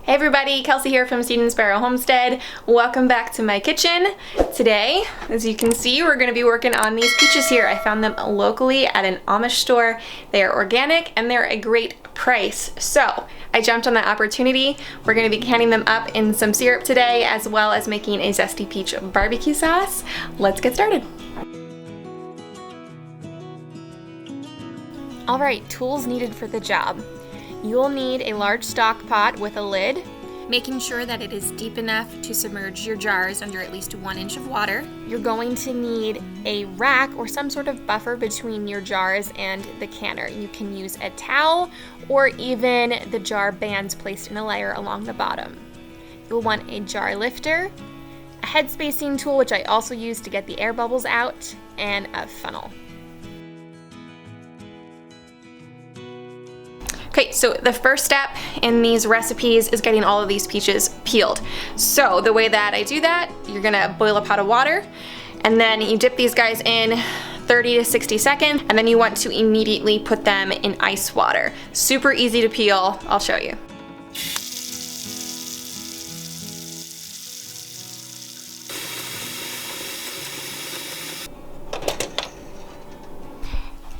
Hey everybody, Kelsey here from Seed & Sparrow Homestead. Welcome back to my kitchen. Today, as you can see, we're going to be working on these peaches here. I found them locally at an Amish store. They are organic and they're a great price. So I jumped on that opportunity. We're going to be canning them up in some syrup today, as well as making a zesty peach barbecue sauce. Let's get started. Alright, tools needed for the job. You'll need a large stock pot with a lid, making sure that it is deep enough to submerge your jars under at least 1 inch of water. You're going to need a rack or some sort of buffer between your jars and the canner. You can use a towel or even the jar bands placed in a layer along the bottom. You'll want a jar lifter, a head spacing tool, which I also use to get the air bubbles out, and a funnel. Okay, so the first step in these recipes is getting all of these peaches peeled. So the way that I do that, you're gonna boil a pot of water, and then you dip these guys in 30 to 60 seconds, and then you want to immediately put them in ice water. Super easy to peel, I'll show you.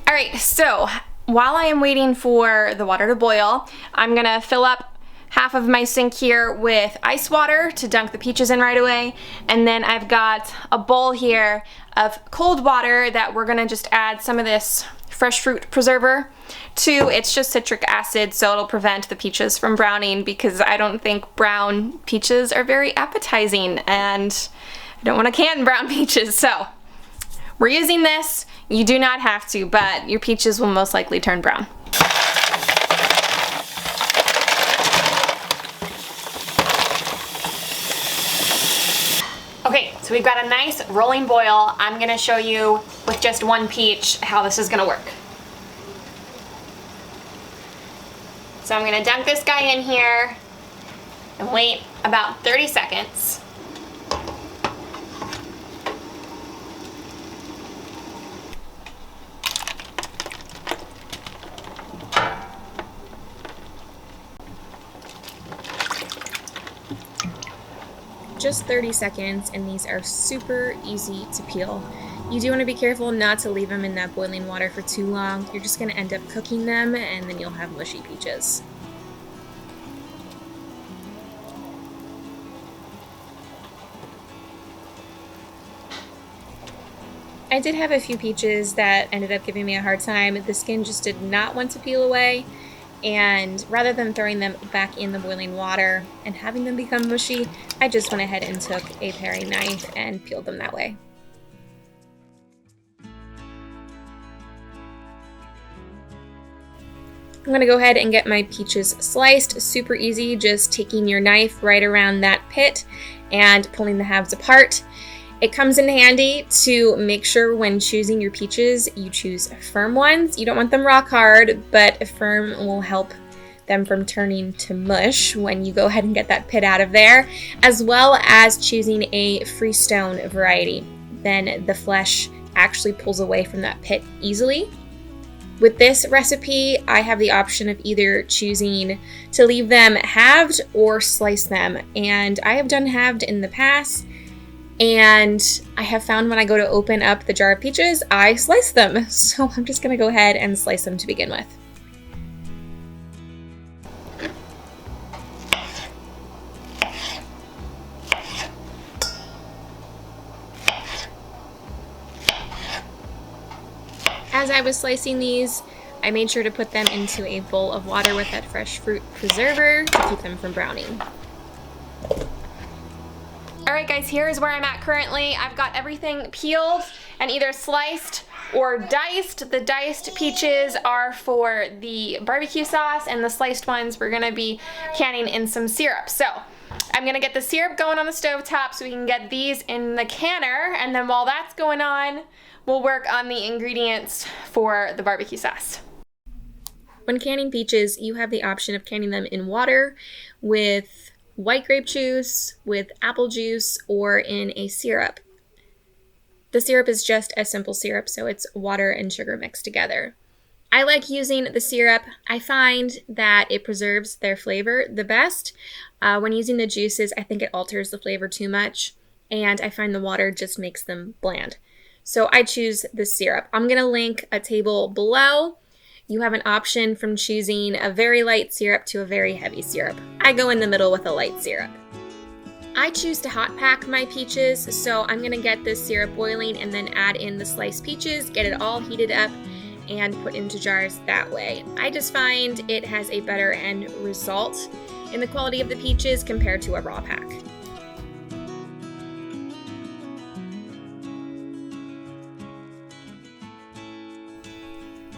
All right, so while I am waiting for the water to boil, I'm gonna fill up half of my sink here with ice water to dunk the peaches in right away. And then I've got a bowl here of cold water that we're gonna just add some of this fresh fruit preserver to. It's just citric acid, so it'll prevent the peaches from browning, because I don't think brown peaches are very appetizing and I don't wanna can brown peaches. So we're using this. You do not have to, but your peaches will most likely turn brown. Okay, so we've got a nice rolling boil. I'm gonna show you with just one peach how this is gonna work. So I'm gonna dunk this guy in here and wait about 30 seconds. Just 30 seconds, and these are super easy to peel. You do want to be careful not to leave them in that boiling water for too long. You're just going to end up cooking them, and then you'll have mushy peaches. I did have a few peaches that ended up giving me a hard time. The skin just did not want to peel away. And rather than throwing them back in the boiling water and having them become mushy, I just went ahead and took a paring knife and peeled them that way. I'm going to go ahead and get my peaches sliced. Super easy, just taking your knife right around that pit and pulling the halves apart. It comes in handy to make sure when choosing your peaches, you choose firm ones. You don't want them rock hard, but firm will help them from turning to mush when you go ahead and get that pit out of there, as well as choosing a freestone variety. Then the flesh actually pulls away from that pit easily. With this recipe, I have the option of either choosing to leave them halved or slice them. And I have done halved in the past. And I have found when I go to open up the jar of peaches, I slice them. So I'm just gonna go ahead and slice them to begin with. As I was slicing these, I made sure to put them into a bowl of water with that fresh fruit preserver to keep them from browning. Alright guys, here's where I'm at currently. I've got everything peeled and either sliced or diced. The diced peaches are for the barbecue sauce, and the sliced ones we're gonna be canning in some syrup. So I'm gonna get the syrup going on the stove top so we can get these in the canner, and then while that's going on, we'll work on the ingredients for the barbecue sauce. When canning peaches, you have the option of canning them in water with white grape juice, with apple juice, or in a syrup. The syrup is just a simple syrup, so it's water and sugar mixed together. I like using the syrup. I find that it preserves their flavor the best. When using the juices, I think it alters the flavor too much, and I find the water just makes them bland. So I choose the syrup. I'm going to link a table below. You have an option from choosing a very light syrup to a very heavy syrup. I go in the middle with a light syrup. I choose to hot pack my peaches, so I'm going to get this syrup boiling and then add in the sliced peaches, get it all heated up, and put into jars that way. I just find it has a better end result in the quality of the peaches compared to a raw pack.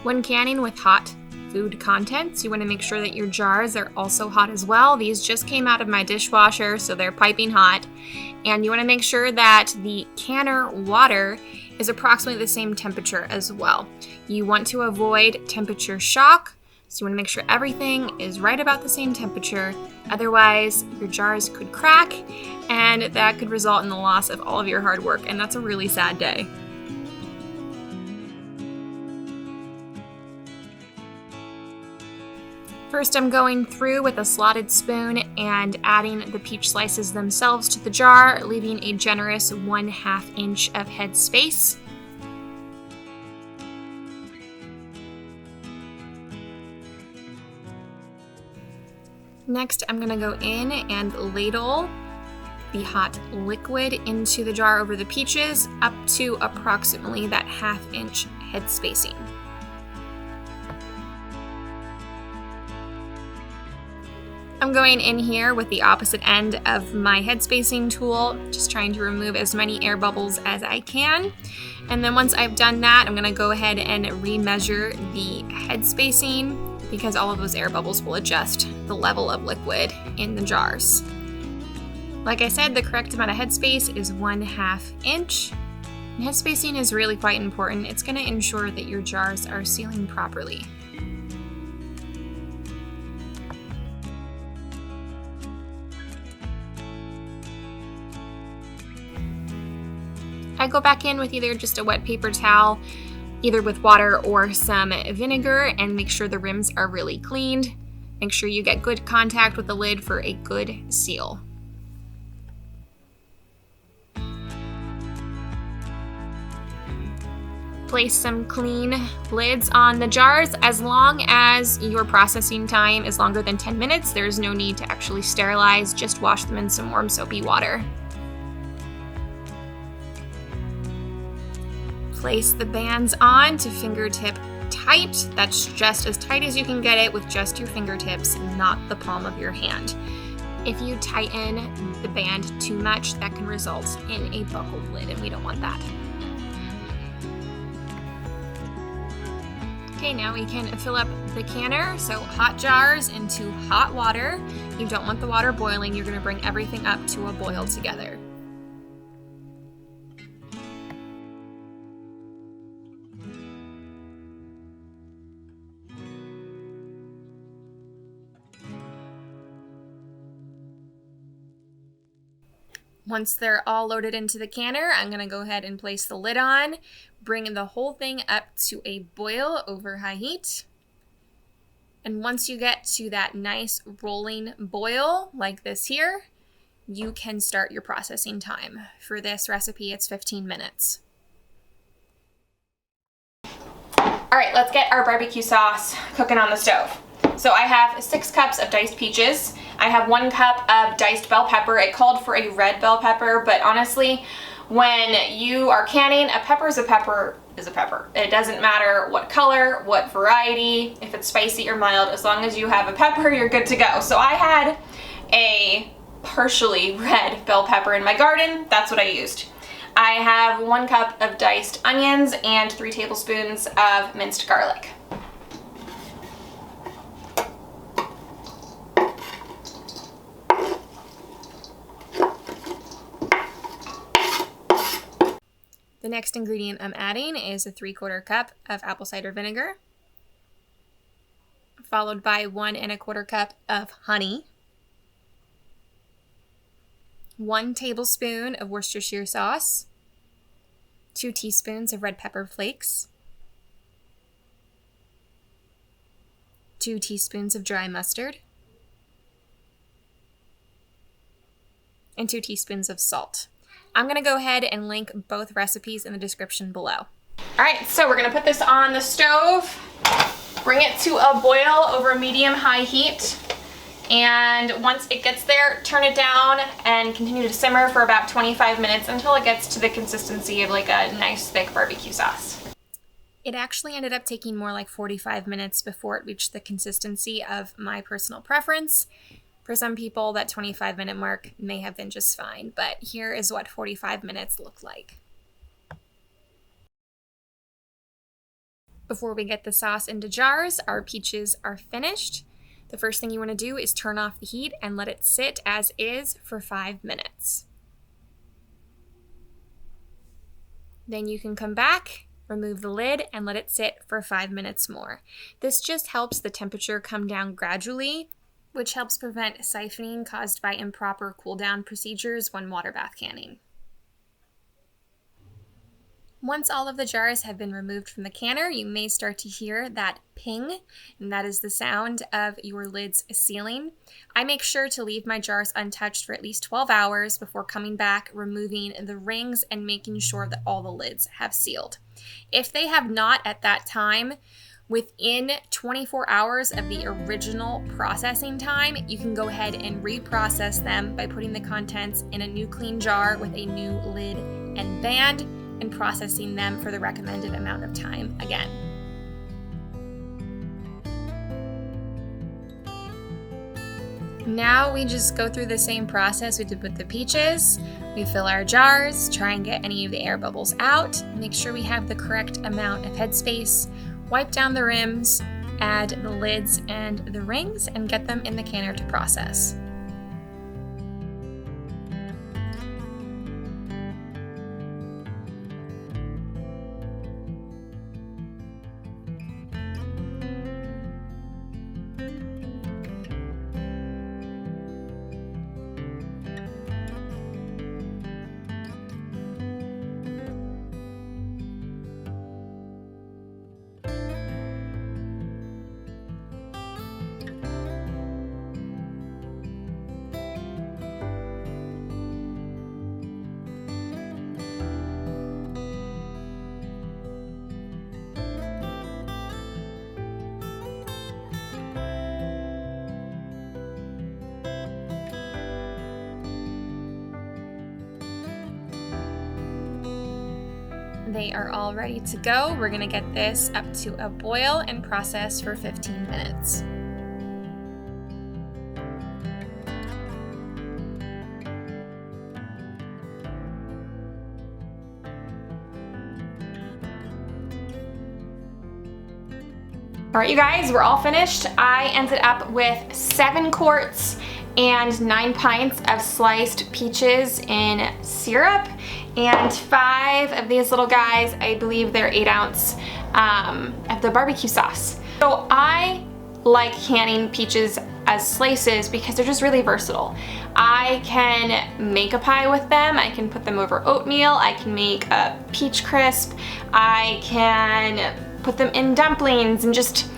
When canning with hot food contents, you want to make sure that your jars are also hot as well. These just came out of my dishwasher, so they're piping hot. And you want to make sure that the canner water is approximately the same temperature as well. You want to avoid temperature shock, so you want to make sure everything is right about the same temperature. Otherwise, your jars could crack, and that could result in the loss of all of your hard work, and that's a really sad day. First, I'm going through with a slotted spoon and adding the peach slices themselves to the jar, leaving a generous 1/2 inch of head space. Next, I'm going to go in and ladle the hot liquid into the jar over the peaches up to approximately that 1/2 inch head spacing. I'm going in here with the opposite end of my head spacing tool, just trying to remove as many air bubbles as I can. And then once I've done that, I'm gonna go ahead and remeasure the head spacing because all of those air bubbles will adjust the level of liquid in the jars. Like I said, the correct amount of head space is 1/2 inch. And head spacing is really quite important. It's gonna ensure that your jars are sealing properly. I go back in with either just a wet paper towel, either with water or some vinegar, and make sure the rims are really cleaned. Make sure you get good contact with the lid for a good seal. Place some clean lids on the jars. As long as your processing time is longer than 10 minutes, there's no need to actually sterilize, just wash them in some warm soapy water. Place the bands on to fingertip tight. That's just as tight as you can get it with just your fingertips, not the palm of your hand. If you tighten the band too much, that can result in a buckled lid, and we don't want that. Okay, now we can fill up the canner. So hot jars into hot water. You don't want the water boiling. You're going to bring everything up to a boil together. Once they're all loaded into the canner, I'm going to go ahead and place the lid on, bring the whole thing up to a boil over high heat. And once you get to that nice rolling boil like this here, you can start your processing time. For this recipe, it's 15 minutes. All right, let's get our barbecue sauce cooking on the stove. So I have 6 cups of diced peaches. I have 1 cup of diced bell pepper. It called for a red bell pepper, but honestly, when you are canning, a pepper is a pepper is a pepper. It doesn't matter what color, what variety, if it's spicy or mild, as long as you have a pepper, you're good to go. So I had a partially red bell pepper in my garden. That's what I used. I have 1 cup of diced onions and 3 tablespoons of minced garlic. The next ingredient I'm adding is a 3/4 cup of apple cider vinegar, followed by 1 1/4 cup of honey, 1 tablespoon of Worcestershire sauce, 2 teaspoons of red pepper flakes, 1 teaspoon of salt, 1 teaspoon of 2 teaspoons of dry mustard, and 2 teaspoons of salt. I'm gonna go ahead and link both recipes in the description below. All right, so we're gonna put this on the stove, bring it to a boil over medium-high heat, and once it gets there, turn it down and continue to simmer for about 25 minutes until it gets to the consistency of like a nice thick barbecue sauce. It actually ended up taking more like 45 minutes before it reached the consistency of my personal preference. For some people, that 25-minute mark may have been just fine, but here is what 45 minutes look like. Before we get the sauce into jars, our peaches are finished. The first thing you want to do is turn off the heat and let it sit as is for 5 minutes. Then you can come back, remove the lid, and let it sit for 5 minutes more. This just helps the temperature come down gradually, which helps prevent siphoning caused by improper cool down procedures when water bath canning. Once all of the jars have been removed from the canner, you may start to hear that ping, and that is the sound of your lids sealing. I make sure to leave my jars untouched for at least 12 hours before coming back, removing the rings, and making sure that all the lids have sealed. If they have not at that time, within 24 hours of the original processing time, you can go ahead and reprocess them by putting the contents in a new clean jar with a new lid and band and processing them for the recommended amount of time again. Now we just go through the same process we did with the peaches. We fill our jars, try and get any of the air bubbles out, make sure we have the correct amount of headspace, wipe down the rims, add the lids and the rings, and get them in the canner to process. They are all ready to go. We're gonna get this up to a boil and process for 15 minutes. All right, you guys, we're all finished. I ended up with 7 quarts and 9 pints of sliced peaches in syrup, and 5 of these little guys, I believe they're 8-ounce, of the barbecue sauce. So I like canning peaches as slices because they're just really versatile. I can make a pie with them, I can put them over oatmeal, I can make a peach crisp, I can put them in dumplings and just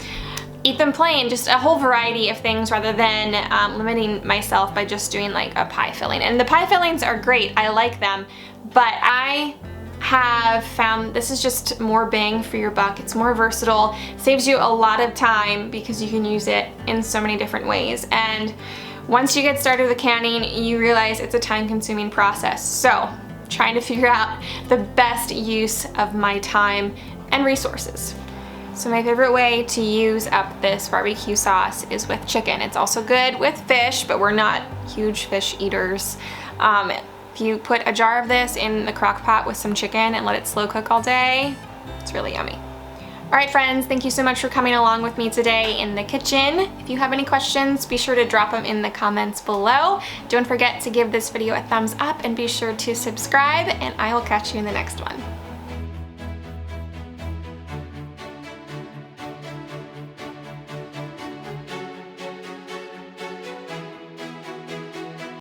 eat them plain, just a whole variety of things rather than limiting myself by just doing like a pie filling. And the pie fillings are great, I like them, but I have found this is just more bang for your buck. It's more versatile, saves you a lot of time because you can use it in so many different ways. And once you get started with canning, you realize it's a time-consuming process. So trying to figure out the best use of my time and resources. So my favorite way to use up this barbecue sauce is with chicken. It's also good with fish, but we're not huge fish eaters. If you put a jar of this in the crock pot with some chicken and let it slow cook all day, it's really yummy. All right, friends, thank you so much for coming along with me today in the kitchen. If you have any questions, be sure to drop them in the comments below. Don't forget to give this video a thumbs up and be sure to subscribe, and I will catch you in the next one.